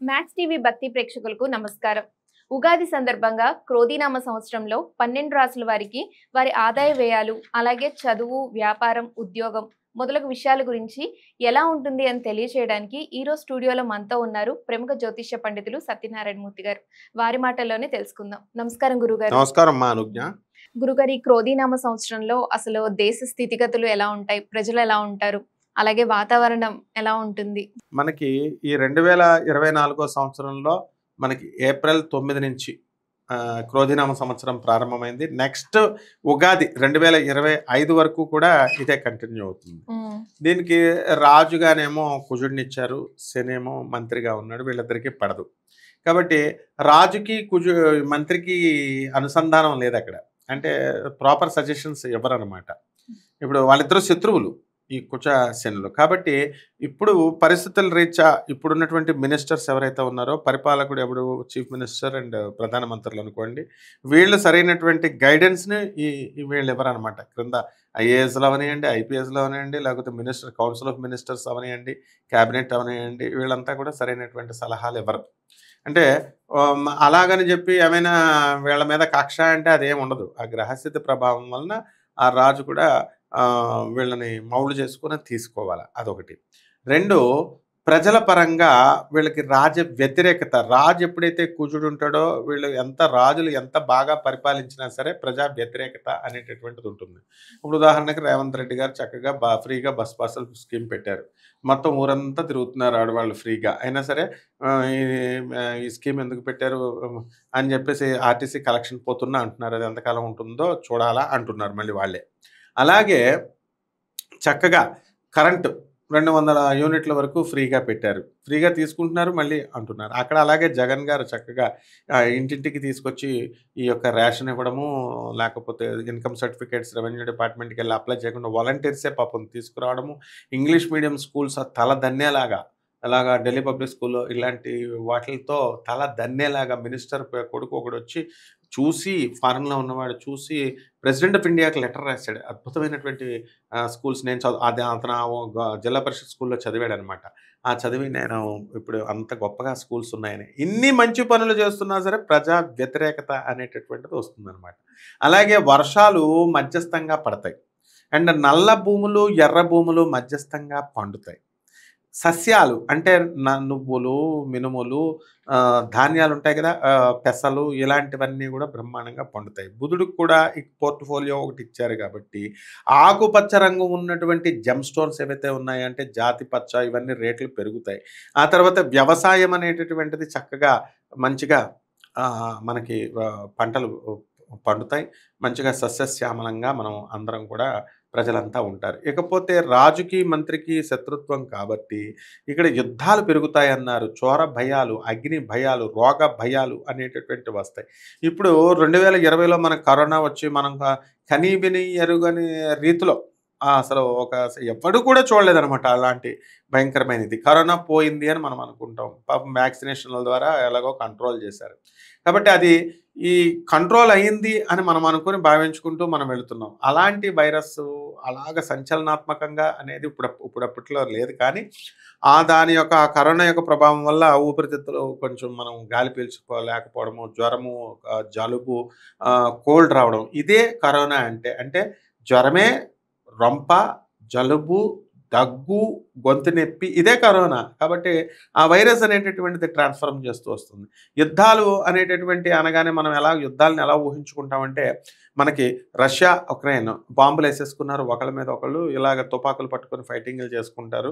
Max TV భక్తి ప్రేక్షకులకు నమస్కారం. ఉగాది సందర్భంగా క్రోధీనామ సంవత్సరంలో 12 రాసుల వారికి వారి ఆదాయ వ్యయాలు, అలాగే చదువు, వ్యాపారం, ఉద్యోగం మొదలగు విషయాల గురించి ఎలా ఉంటుంది అని తెలియజేయడానికి ఈరోజు స్టూడియోలో మనతో ఉన్నారు ప్రముఖ జ్యోతిష్య పండితులు సత్యనారాయణ మూర్తి గారు. వారి మాటల్లోనే తెలుసుకుందాం. నమస్కారం గురుగారు. నమస్కారం మా అనుజ్ఞ. గురుగారు, ఈ క్రోధీనామ సంవత్సరంలో అసలు దేశ స్థితిగతులు ఎలా ఉంటాయి, ప్రజలు ఎలా ఉంటారు, అలాగే వాతావరణం ఎలా ఉంటుంది? మనకి ఈ 2024 సంవత్సరంలో మనకి ఏప్రిల్ 9 నుంచి క్రోధినామ సంవత్సరం ప్రారంభమైంది. నెక్స్ట్ ఉగాది 2025 వరకు కూడా ఇదే కంటిన్యూ అవుతుంది. దీనికి రాజుగానేమో కుజుడినిచ్చారు, శనేమో మంత్రిగా ఉన్నాడు. వీళ్ళిద్దరికీ పడదు కాబట్టి రాజుకి మంత్రికి అనుసంధానం లేదు అక్కడ. అంటే ప్రాపర్ సజెషన్స్ ఇవ్వరనమాట. ఇప్పుడు వాళ్ళిద్దరూ శత్రువులు ఈ కుచ శనులు. కాబట్టి ఇప్పుడు పరిస్థితుల రీత్యా ఇప్పుడున్నటువంటి మినిస్టర్స్ ఎవరైతే ఉన్నారో, పరిపాలకుడు ఎవడు, చీఫ్ మినిస్టర్ అండ్ ప్రధానమంత్రులు అనుకోండి, వీళ్ళు సరైనటువంటి గైడెన్స్ని వీళ్ళు ఇవ్వరనమాట. క్రింద ఐఏఎస్లు అవనియండి, ఐపీఎస్లు అవనియండి, లేకపోతే మినిస్టర్ కౌన్సిల్ ఆఫ్ మినిస్టర్స్ అవనియండి, క్యాబినెట్ అవనియండి, వీళ్ళంతా కూడా సరైనటువంటి సలహాలు ఇవ్వరు. అంటే అలాగని చెప్పి ఏమైనా వీళ్ళ మీద కక్ష అంటే అదేం ఉండదు. ఆ గ్రహస్థితి ప్రభావం వలన ఆ రాజు కూడా వీళ్ళని మౌళ్ళు చేసుకుని తీసుకోవాలి. అదొకటి. రెండు, ప్రజల పరంగా వీళ్ళకి రాజ వ్యతిరేకత. రాజు ఎప్పుడైతే కుజుడు ఉంటాడో, వీళ్ళు రాజులు ఎంత బాగా పరిపాలించినా సరే ప్రజా వ్యతిరేకత అనేటటువంటిది ఉంటుంది. ఇప్పుడు ఉదాహరణకి రేవంత్ రెడ్డి గారు చక్కగా ఫ్రీగా బస్ పాసులు స్కీమ్ పెట్టారు. మొత్తం ఊరంతా తిరుగుతున్నారు ఆడవాళ్ళు ఫ్రీగా. అయినా సరే ఈ స్కీమ్ ఎందుకు పెట్టారు అని చెప్పేసి ఆర్టీసీ కలెక్షన్ పోతున్నా అంటున్నారు. అది ఎంతకాలం ఉంటుందో చూడాలా అంటున్నారు మళ్ళీ వాళ్ళే. అలాగే చక్కగా కరెంటు 200 యూనిట్ల వరకు ఫ్రీగా పెట్టారు. ఫ్రీగా తీసుకుంటున్నారు మళ్ళీ అంటున్నారు. అక్కడ అలాగే జగన్ గారు చక్కగా ఇంటింటికి తీసుకొచ్చి ఈ యొక్క రేషన్ ఇవ్వడము, లేకపోతే ఇన్కమ్ సర్టిఫికేట్స్ రెవెన్యూ డిపార్ట్మెంట్కి వెళ్ళి అప్లై చేయకుండా వాలంటీర్సే పాపం తీసుకురావడము, ఇంగ్లీష్ మీడియం స్కూల్స్ తలదన్నేలాగా, అలాగా ఢిల్లీ పబ్లిక్ స్కూల్లో ఇలాంటి వాటితో తలదన్నేలాగా మినిస్టర్ కొడుకు ఒకడు వచ్చి చూసి, ఫారెన్లో ఉన్నవాడు చూసి ప్రెసిడెంట్ ఆఫ్ ఇండియాకి లెటర్ రాశాడు. అద్భుతమైనటువంటి స్కూల్స్ నేను అతను జిల్లా పరిషత్ స్కూల్లో చదివాడు అనమాట. ఆ చదివి నేను ఇప్పుడు అంత గొప్పగా స్కూల్స్ ఉన్నాయని. ఇన్ని మంచి పనులు చేస్తున్నా సరే ప్రజా వ్యతిరేకత అనేటటువంటిది వస్తుందన్నమాట. అలాగే వర్షాలు మధ్యస్థంగా పడతాయి అండ్ నల్ల భూములు, ఎర్ర భూములు మధ్యస్థంగా పండుతాయి. సస్యాలు అంటే నువ్వులు, మినుములు, ధాన్యాలు ఉంటాయి కదా, పెసలు, ఇలాంటివన్నీ కూడా బ్రహ్మాండంగా పండుతాయి. బుధుడికి కూడా ఈ పోర్ట్ఫోలియో ఒకటి ఇచ్చారు కాబట్టి ఆకుపచ్చ రంగు ఉన్నటువంటి జెమ్ స్టోన్స్ ఏవైతే ఉన్నాయంటే జాతి పచ్చ, ఇవన్నీ రేట్లు పెరుగుతాయి. ఆ తర్వాత వ్యవసాయం అనేటటువంటిది చక్కగా మంచిగా మనకి పంటలు పండుతాయి. మంచిగా సస్యశ్యామలంగా మనం అందరం కూడా ప్రజలంతా ఉంటారు. ఇకపోతే రాజుకి మంత్రికి శత్రుత్వం కాబట్టి ఇక్కడ యుద్ధాలు పెరుగుతాయన్నారు. చోర భయాలు, అగ్ని భయాలు, రోగ భయాలు అనేటటువంటివి వస్తాయి. ఇప్పుడు 2020లో మనకు కరోనా వచ్చి మనం కనీవిని ఎరుగని రీతిలో అసలు ఎవ్వడు కూడా చూడలేదనమాట అలాంటి భయంకరమైనది. కరోనా పోయింది అని మనం అనుకుంటాం. పాపం వ్యాక్సినేషన్ల ద్వారా ఎలాగో కంట్రోల్ చేశారు. కాబట్టి అది ఈ కంట్రోల్ అయ్యింది అని మనం అనుకుని భావించుకుంటూ మనం వెళుతున్నాం. అలాంటి వైరస్ అలాగ సంచలనాత్మకంగా అనేది ఇప్పుడప్పట్లో లేదు. కానీ దాని యొక్క కరోనా యొక్క ప్రభావం వల్ల ఊపిరితిత్తులు కొంచెం మనం గాలి పీల్చుకోలేకపోవడము, జ్వరము, జలుబు, కోల్డ్ రావడం, ఇదే కరోనా అంటే జ్వరమే, రొంప, జలుబు, దగ్గు, గొంతు నొప్పి, ఇదే కరోనా. కాబట్టి ఆ వైరస్ అనేటటువంటిది ట్రాన్స్ఫార్మ్ చేస్తూ వస్తుంది. యుద్ధాలు అనేటటువంటి అనగానే మనం యుద్ధాలను ఎలా ఊహించుకుంటామంటే, మనకి రష్యా, ఉక్రెయిన్ బాంబులు వేసేసుకున్నారు ఒకళ్ళ మీద ఒకళ్ళు, ఇలాగ తుపాకులు పట్టుకొని ఫైటింగ్లు చేసుకుంటారు,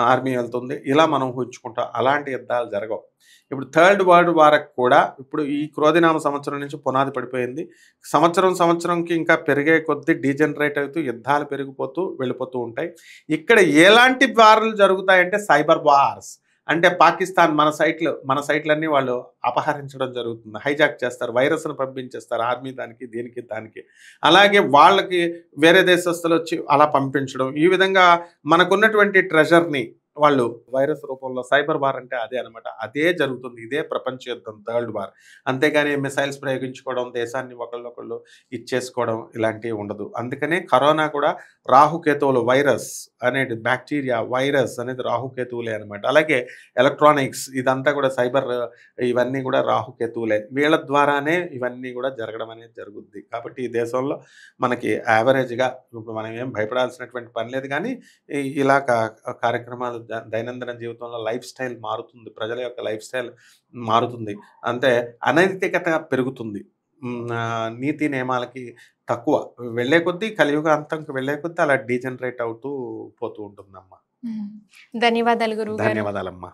ఆర్మీ వెళ్తుంది, ఇలా మనం ఊహించుకుంటాం. అలాంటి యుద్ధాలు జరగవు. ఇప్పుడు థర్డ్ వరల్డ్ వార్కి కూడా ఇప్పుడు ఈ క్రోధినామ సంవత్సరం నుంచి పునాది పడిపోయింది. సంవత్సరంకి ఇంకా పెరిగే కొద్దీ డీజనరేట్ అవుతూ యుద్ధాలు పెరిగిపోతూ వెళ్ళిపోతూ ఉంటాయి. ఇక్కడ ఎలాంటి వార్లు జరుగుతాయంటే సైబర్ వార్స్. అంటే పాకిస్తాన్ మన సైట్లన్నీ వాళ్ళు అపహరించడం జరుగుతుంది, హైజాక్ చేస్తారు, వైరస్ను పంపించేస్తారు ఆర్మీ దానికి. అలాగే వాళ్ళకి వేరే దేశస్తులు వచ్చి అలా పంపించడం, ఈ విధంగా మనకున్నటువంటి ట్రెజర్ని వాళ్ళు వైరస్ రూపంలో సైబర్ వార్ అంటే అదే అనమాట. అదే జరుగుతుంది. ఇదే ప్రపంచ యుద్ధం, థర్డ్ వార్. అంతేగాని మిసైల్స్ ప్రయోగించుకోవడం, దేశాన్ని ఒకళ్ళొకళ్ళు ఇచ్చేసుకోవడం ఇలాంటివి ఉండదు. అందుకనే కరోనా కూడా రాహుకేతువులు వైరస్ అనేది, బ్యాక్టీరియా వైరస్ అనేది రాహుకేతువులే అనమాట. అలాగే ఎలక్ట్రానిక్స్ ఇదంతా కూడా సైబర్, ఇవన్నీ కూడా రాహుకేతువులే. వీళ్ళ ద్వారానే ఇవన్నీ కూడా జరగడం అనేది జరుగుద్ది. కాబట్టి ఈ దేశంలో మనకి యావరేజ్‌గా ఇప్పుడు మనం ఏం భయపడాల్సినటువంటి పని లేదు గానీ, ఇలా కార్యక్రమాలు దైనందిన జీవితంలో లైఫ్ స్టైల్ మారుతుంది. ప్రజల యొక్క లైఫ్ స్టైల్ మారుతుంది. అంటే అనైతికత పెరుగుతుంది. నీతి నియమాలకి తక్కువ వెళ్ళే కొద్దీ, కలియుగాంతంకి వెళ్ళే కొద్దీ అలా డీజనరేట్ అవుతూ పోతూ ఉంటుందమ్మా. ధన్యవాదాలు గురువుగారు. ధన్యవాదాలమ్మా.